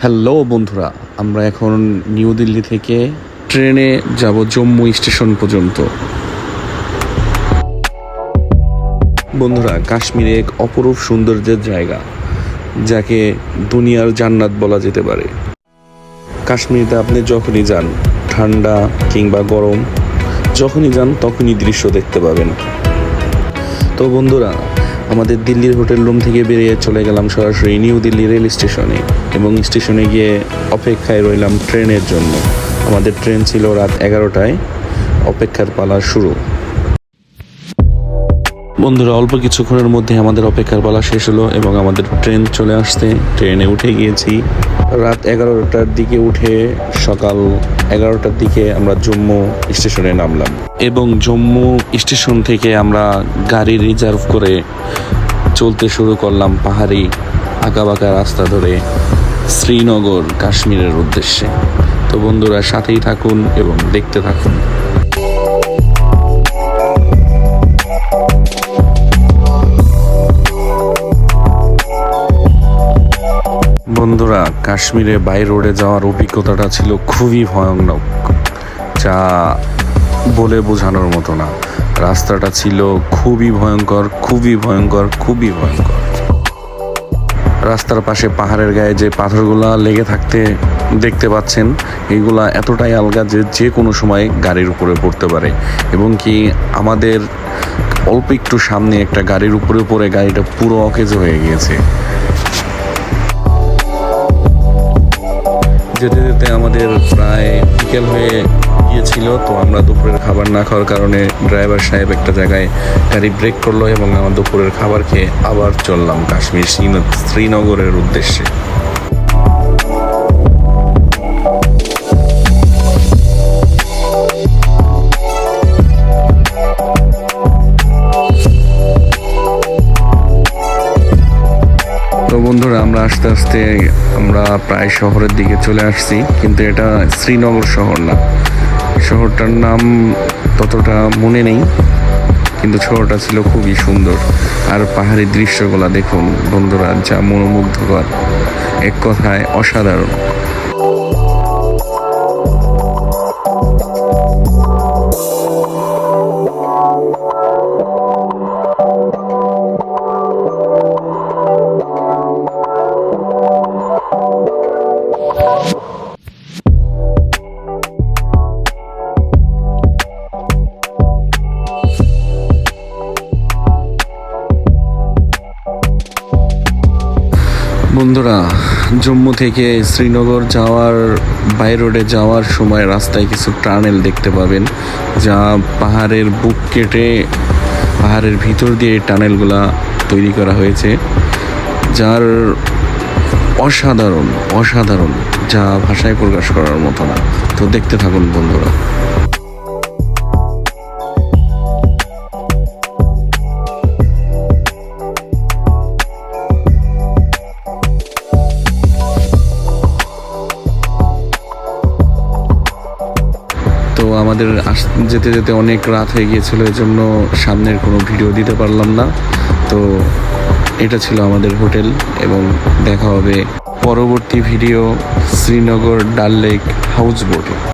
Hello বন্ধুরা, আমরা এখন নিউ দিল্লি থেকে ট্রেনে যাব জম্মু স্টেশন পর্যন্ত। বন্ধুরা, কাশ্মীরে এক অপরূপ সৌন্দর্যের জায়গা, যাকে দুনিয়ার জান্নাত বলা যেতে পারে। কাশ্মীরে আপনি যখনই যান, ঠান্ডা কিংবা গরম, যখনই যান তখনই দৃশ্য দেখতে পাবেন। তো বন্ধুরা, আমাদের দিল্লির হোটেল রুম থেকে বেরিয়ে চলে গেলাম সরাসরি নিউ দিল্লি রেল স্টেশনে, এবং স্টেশনে গিয়ে অপেক্ষায় রইলাম ট্রেনের জন্য। আমাদের ট্রেন ছিল রাত 11টায়, অপেক্ষার পালা শুরু। বন্ধুরা, অল্প কিছুক্ষণের মধ্যে আমাদের অপেক্ষার পালা শেষ হলো এবং আমাদের ট্রেন চলে আসতে ট্রেনে উঠে গিয়েছি। রাত 11টার দিকে উঠে সকাল 11টার দিকে আমরা জম্মু স্টেশনে নামলাম, এবং জম্মু স্টেশন থেকে আমরা গাড়ি রিজার্ভ করে চলতে শুরু করলাম পাহাড়ি আঁকাবাঁকা রাস্তা ধরে শ্রীনগর, কাশ্মীরের উদ্দেশ্যে। তো বন্ধুরা, সাথেই থাকুন এবং দেখতে থাকুন। বন্ধুরা, কাশ্মীরে বাই রোডে যাওয়ার অভিজ্ঞতাটা ছিল খুবই ভয়ানক, যা বলে বোঝানোর মতো না। রাস্তাটা ছিল খুবই ভয়ঙ্কর, খুবই ভয়ঙ্কর, খুবই ভয়ঙ্কর। রাস্তার পাশে পাহাড়ের গায়ে যে পাথরগুলা লেগে থাকতে দেখতে পাচ্ছেন, এইগুলা এতটাই আলগা যে যে কোনো সময় গাড়ির উপরে পড়তে পারে, এবং কি আমাদের অল্প একটু সামনে একটা গাড়ির উপরে পড়ে গাড়িটা পুরো অকেজ হয়ে গিয়েছে। যেতে যেতে আমাদের প্রায় বিকেল হয়ে গিয়েছিল। তো আমরা দুপুরের খাবার না খাওয়ার কারণে ড্রাইভার সাহেব একটা জায়গায় গাড়ি ব্রেক করলো এবং আমরা দুপুরের খাবার খেয়ে আবার চললাম কাশ্মীর শ্রীনগরের উদ্দেশ্যে। তো বন্ধুরা, আমরা আস্তে আস্তে আমরা প্রায় শহরের দিকে চলে আসছি, কিন্তু এটা শ্রীনগর শহর না। শহরটার নাম ততটা মনে নেই, কিন্তু শহরটা ছিল খুবই সুন্দর। আর পাহাড়ি দৃশ্যগুলো দেখুন বন্ধুরা, যা মনোমুগ্ধকর, এক কথায় অসাধারণ। বন্ধুরা, জম্মু থেকে শ্রীনগর যাওয়ার বাই রোডে যাওয়ার সময় রাস্তায় কিছু টানেল দেখতে পাবেন, যা পাহাড়ের বুক কেটে পাহাড়ের ভিতর দিয়ে টানেলগুলা তৈরি করা হয়েছে, যার অসাধারণ অসাধারণ, যা ভাষায় প্রকাশ করার মতো না। তো দেখতে থাকুন বন্ধুরা। তো আমাদের যেতে যেতে অনেক রাত হয়ে গিয়েছিল, এই জন্য সামনের কোনো ভিডিও দিতে পারলাম না। তো এটা ছিল আমাদের হোটেল, এবং দেখা হবে পরবর্তী ভিডিও শ্রীনগর ডাল লেক হাউস বোটে।